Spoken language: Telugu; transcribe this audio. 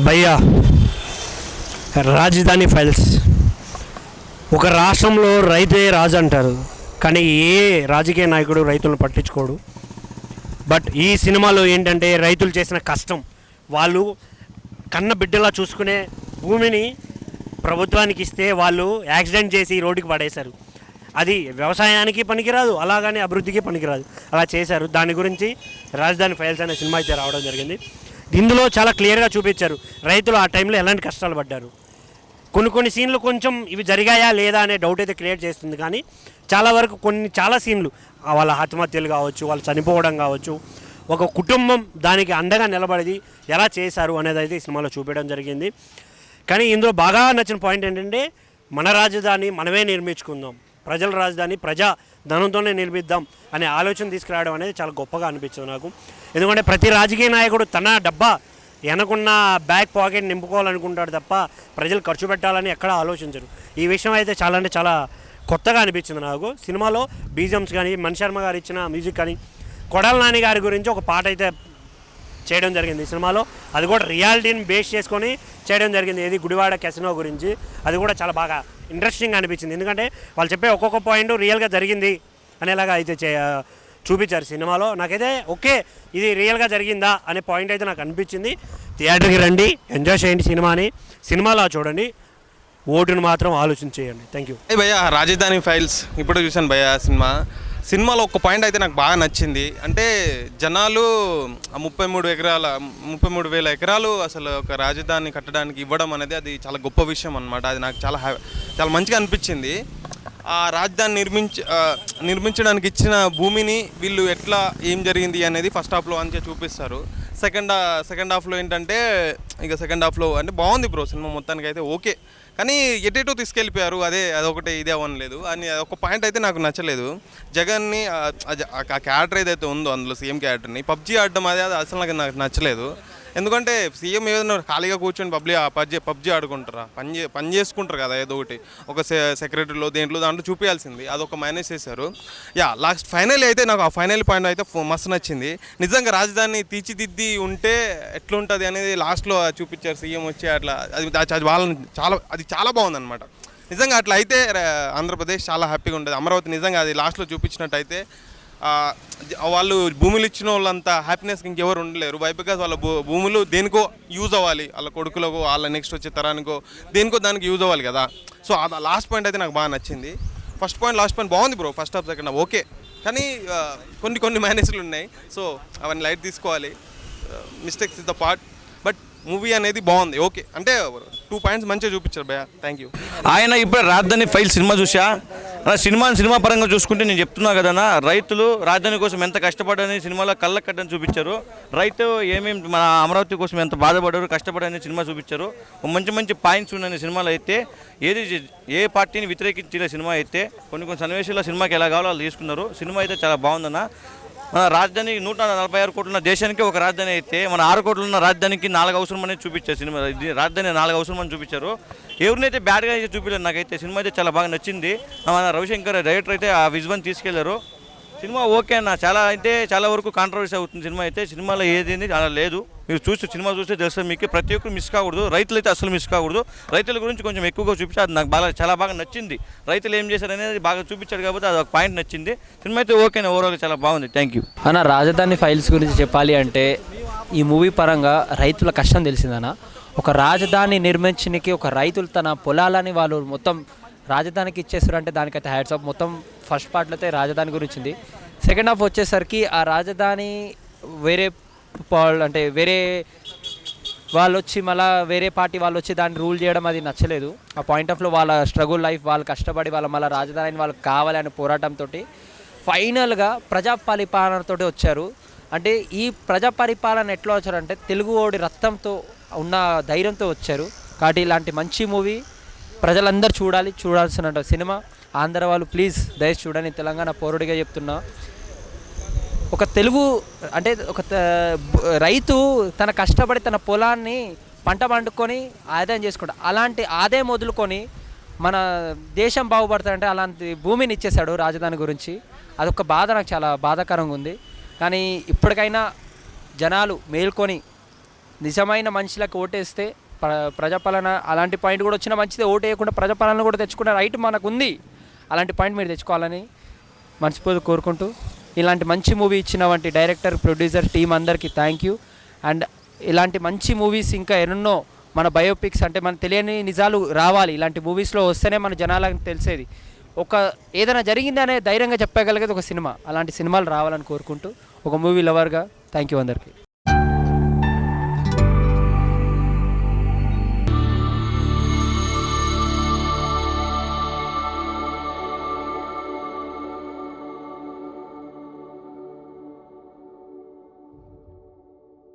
భయ్యా, రాజధాని ఫైల్స్. ఒక రాష్ట్రంలో రైతే రాజు అంటారు, కానీ ఏ రాజకీయ నాయకుడు రైతులను పట్టించుకోడు. బట్ ఈ సినిమాలో ఏంటంటే రైతులు చేసిన కష్టం, వాళ్ళు కన్న బిడ్డలా చూసుకునే భూమిని ప్రభుత్వానికి ఇస్తే వాళ్ళు యాక్సిడెంట్ చేసి రోడ్డుకి పడేశారు. అది వ్యవసాయానికి పనికిరాదు, అలాగని అభివృద్ధికి పనికిరాదు, అలా చేశారు. దాని గురించి రాజధాని ఫైల్స్ అనే సినిమా అయితే రావడం జరిగింది. ఇందులో చాలా క్లియర్గా చూపించారు రైతులు ఆ టైంలో ఎలాంటి కష్టాలు పడ్డారు. కొన్ని సీన్లు కొంచెం ఇవి జరిగాయా లేదా అనే డౌట్ అయితే క్రియేట్ చేస్తుంది, కానీ చాలా వరకు చాలా సీన్లు వాళ్ళ ఆత్మహత్యలు కావచ్చు, వాళ్ళు చనిపోవడం కావచ్చు, ఒక కుటుంబం దానికి అండగా నిలబడి ఎలా చేశారు అనేది అయితే ఈ సినిమాలో చూపించడం జరిగింది. కానీ ఇందులో బాగా నచ్చిన పాయింట్ ఏంటంటే మన రాజధాని మనమే నిర్మించుకుందాం, ప్రజల రాజధాని ప్రజా ధనంతోనే నిర్మిద్దాం అనే ఆలోచన తీసుకురావడం అనేది చాలా గొప్పగా అనిపించింది నాకు. ఎందుకంటే ప్రతి రాజకీయ నాయకుడు తన డబ్బా వెనకున్న బ్యాక్ పాకెట్ నింపుకోవాలనుకుంటాడు తప్ప ప్రజలు ఖర్చు పెట్టాలని ఎక్కడా ఆలోచించరు. ఈ విషయం అయితే చాలా అంటే చాలా కొత్తగా అనిపించింది నాకు. సినిమాలో బీజిఎమ్స్ కానీ, మణి శర్మ గారు ఇచ్చిన మ్యూజిక్ కానీ, కొడాల నాని గారి గురించి ఒక పాట అయితే చేయడం జరిగింది ఈ సినిమాలో. అది కూడా రియాలిటీని బేస్ చేసుకొని చేయడం జరిగింది. ఏది గుడివాడ కెసినో గురించి. అది కూడా చాలా బాగా ఇంట్రెస్టింగ్ అనిపించింది, ఎందుకంటే వాళ్ళు చెప్పే ఒక్కొక్క పాయింట్ రియల్గా జరిగింది అనేలాగా అయితే చూపించారు సినిమాలో. నాకైతే ఓకే, ఇది రియల్గా జరిగిందా అనే పాయింట్ అయితే నాకు అనిపించింది. థియేటర్కి రండి, ఎంజాయ్ చేయండి సినిమాని, సినిమాలో చూడండి, ఓటును మాత్రం ఆలోచన చేయండి. Thank you. భయ్యా, రాజధాని ఫైల్స్ ఇప్పుడు చూశాను భయ్యా. సినిమాలో ఒక పాయింట్ అయితే నాకు బాగా నచ్చింది. అంటే జనాలు 33,000 ఎకరాలు అసలు ఒక రాజధాని కట్టడానికి ఇవ్వడం అనేది అది చాలా గొప్ప విషయం అనమాట. అది నాకు చాలా మంచిగా అనిపించింది. ఆ రాజధాని నిర్మించడానికి ఇచ్చిన భూమిని వీళ్ళు ఎట్లా ఏం జరిగింది అనేది ఫస్ట్ హాఫ్లో అంతే చూపిస్తారు. సెకండ్ హాఫ్లో ఏంటంటే సెకండ్ హాఫ్లో అంటే బాగుంది బ్రో సినిమా మొత్తానికి అయితే ఓకే, కానీ ఎటేటో తీసుకెళ్ళిపోయారు. అదొకటి ఇదే అవ్వలేదు అని ఒక పాయింట్ అయితే నాకు నచ్చలేదు. జగన్ని ఆ క్యారెక్టర్ ఏదైతే ఉందో అందులో సీఎం క్యారెక్టర్ని పబ్జీ ఆడడం అది అసలు నాకు నచ్చలేదు. ఎందుకంటే సీఎం ఏదైనా ఖాళీగా కూర్చొని పబ్జీ ఆడుకుంటారా, పని చేసుకుంటారు కదా, ఏదో ఒకటి ఒక సెక్రటరీలో దాంట్లో చూపించాల్సింది అదొక మైనస్ చేశారు. లాస్ట్ ఫైనల్ అయితే నాకు ఆ ఫైనల్ పాయింట్ అయితే మస్తు నచ్చింది. నిజంగా రాజధాని తీర్చిదిద్ది ఉంటే ఎట్లుంటుంది అనేది లాస్ట్లో చూపించారు. సీఎం వచ్చి అట్లా అది చాలా బాగుందన్నమాట. నిజంగా అట్లా అయితే ఆంధ్రప్రదేశ్ చాలా హ్యాపీగా ఉంటుంది. అమరావతి నిజంగా అది లాస్ట్లో చూపించినట్టయితే వాళ్ళు భూములు ఇచ్చిన వాళ్ళంతా హ్యాపీనెస్ ఇంకెవరు ఉండలేరు. బికాజ్ వాళ్ళ భూములు దేనికో యూజ్ అవ్వాలి, వాళ్ళ కొడుకులకు, వాళ్ళ నెక్స్ట్ వచ్చే తరానికో దేనికో దానికి యూజ్ అవ్వాలి కదా. సో ఆ లాస్ట్ పాయింట్ అయితే నాకు బాగా నచ్చింది. ఫస్ట్ పాయింట్ లాస్ట్ పాయింట్ బాగుంది bro. First half second half okay, కానీ కొన్ని మైనస్లు ఉన్నాయి. సో అవన్నీ లైట్ తీసుకోవాలి. Mistakes is the part, but movie అనేది బాగుంది ఓకే. అంటే 2 పాయింట్స్ మంచిగా చూపించారు భయ్యా. Thank you. ఆయన ఇప్పుడు రాజధాని ఫైల్ సినిమా చూసా. సినిమా పరంగా చూసుకుంటే నేను చెప్తున్నా కదన్నా, రైతులు రాజధాని కోసం ఎంత కష్టపడని సినిమాలో కళ్ళకు కట్టని చూపించారు. రైతు ఏమేమి మన అమరావతి కోసం ఎంత బాధపడారు, కష్టపడని సినిమా చూపించారు. మంచి పాయింట్స్ ఉన్న సినిమాలో అయితే ఏ పార్టీని వ్యతిరేకించిన సినిమా అయితే కొన్ని సన్నివేశాల్లో సినిమాకి ఎలా కావాలో వాళ్ళు తీసుకున్నారు. సినిమా అయితే చాలా బాగుందన్న. మన రాజధాని 146 కోట్లు ఉన్న దేశానికి ఒక రాజధాని అయితే మన 6 కోట్లు ఉన్న రాజధానికి 4 అవసరం అనేది చూపించారు. సినిమా రాజధాని 4 అవసరం అని చూపించారు. ఎవరినైతే బ్యాడ్గా అయితే చూపించలేదు. నాకైతే సినిమా అయితే చాలా బాగా నచ్చింది. మన రవిశంకర్ డైరెక్టర్ అయితే ఆ విజువల్ తీసుకెళ్లారు. సినిమా ఓకే అన్న. చాలా వరకు కాంట్రవర్సీ అవుతుంది సినిమా అయితే. సినిమాలో ఏదేంది అలా లేదు. మీరు సినిమా చూస్తే తెలుస్తుంది మీకు. ప్రతి ఒక్కరు మిస్ కాకూడదు, రైతులు అయితే అసలు మిస్ కాకూడదు. రైతుల గురించి కొంచెం ఎక్కువగా చూపించి అది నాకు చాలా బాగా నచ్చింది. రైతులు ఏం చేశారు అనేది బాగా చూపించాడు కాబట్టి అది ఒక పాయింట్ నచ్చింది. సినిమా అయితే ఓకేనా, ఓవరాల్ చాలా బాగుంది. థ్యాంక్ యూ అన్న. రాజధాని ఫైల్స్ గురించి చెప్పాలి అంటే ఈ మూవీ పరంగా రైతుల కష్టం తెలిసిందన్న. ఒక రాజధాని నిర్మించడానికి ఒక రైతులు తన పొలాలని వాళ్ళు మొత్తం రాజధానికి ఇచ్చేస్తారంటే దానికైతే హ్యాట్స్ ఆఫ్. మొత్తం ఫస్ట్ పార్ట్లో అయితే రాజధాని గురించింది. సెకండ్ హాఫ్ వచ్చేసరికి ఆ రాజధాని వేరే వాళ్ళు వచ్చి మళ్ళీ వేరే పార్టీ వాళ్ళు వచ్చి దాన్ని రూల్ చేయడం అది నచ్చలేదు. ఆ పాయింట్ ఆఫ్లో వాళ్ళ స్ట్రగుల్ లైఫ్, వాళ్ళు కష్టపడి మళ్ళీ రాజధానిని వాళ్ళకి కావాలి అనే పోరాటంతో ఫైనల్గా ప్రజా పరిపాలనతో వచ్చారు. అంటే ఈ ప్రజా పరిపాలన ఎట్లా వచ్చారంటే తెలుగువాడి రక్తంతో ఉన్న ధైర్యంతో వచ్చారు. కాబట్టి ఇలాంటి మంచి మూవీ ప్రజలందరూ చూడాల్సిన సినిమా. ఆంధ్ర వాళ్ళు ప్లీజ్ దయచేసి చూడండి. తెలంగాణ పౌరుడిగా చెప్తున్నా, ఒక రైతు తన కష్టపడి తన పొలాన్ని పంట పండుకొని ఆదాయం చేసుకుంటాడు. అలాంటి ఆదాయం వదులుకొని మన దేశం బాగుపడతాడంటే అలాంటి భూమిని ఇచ్చేశాడు రాజధాని గురించి. అదొక బాధ నాకు చాలా బాధాకరంగా ఉంది. కానీ ఇప్పటికైనా జనాలు మేల్కొని నిజమైన మనుషులకు ఓటేస్తే ప్రజాపాలన అలాంటి పాయింట్ కూడా వచ్చినా మంచిదే. ఓటు వేయకుండా ప్రజాపాలన కూడా తెచ్చుకునే రైట్ మనకు ఉంది. అలాంటి పాయింట్ మీరు తెచ్చుకోవాలని మనస్ఫూర్తిగా కోరుకుంటూ, ఇలాంటి మంచి మూవీ ఇచ్చిన వంటి డైరెక్టర్, ప్రొడ్యూసర్, టీం అందరికీ థ్యాంక్ యూ. అండ్ ఇలాంటి మంచి మూవీస్ ఇంకా ఎన్నో మన బయోపిక్స్ అంటే మన తెలియని నిజాలు రావాలి. ఇలాంటి మూవీస్లో వస్తేనే మన జనాలకు తెలిసేది. ఏదైనా జరిగిందనే ధైర్యంగా చెప్పగలిగేది ఒక సినిమా. అలాంటి సినిమాలు రావాలని కోరుకుంటూ, ఒక మూవీ లవర్గా థ్యాంక్ యూ అందరికీ.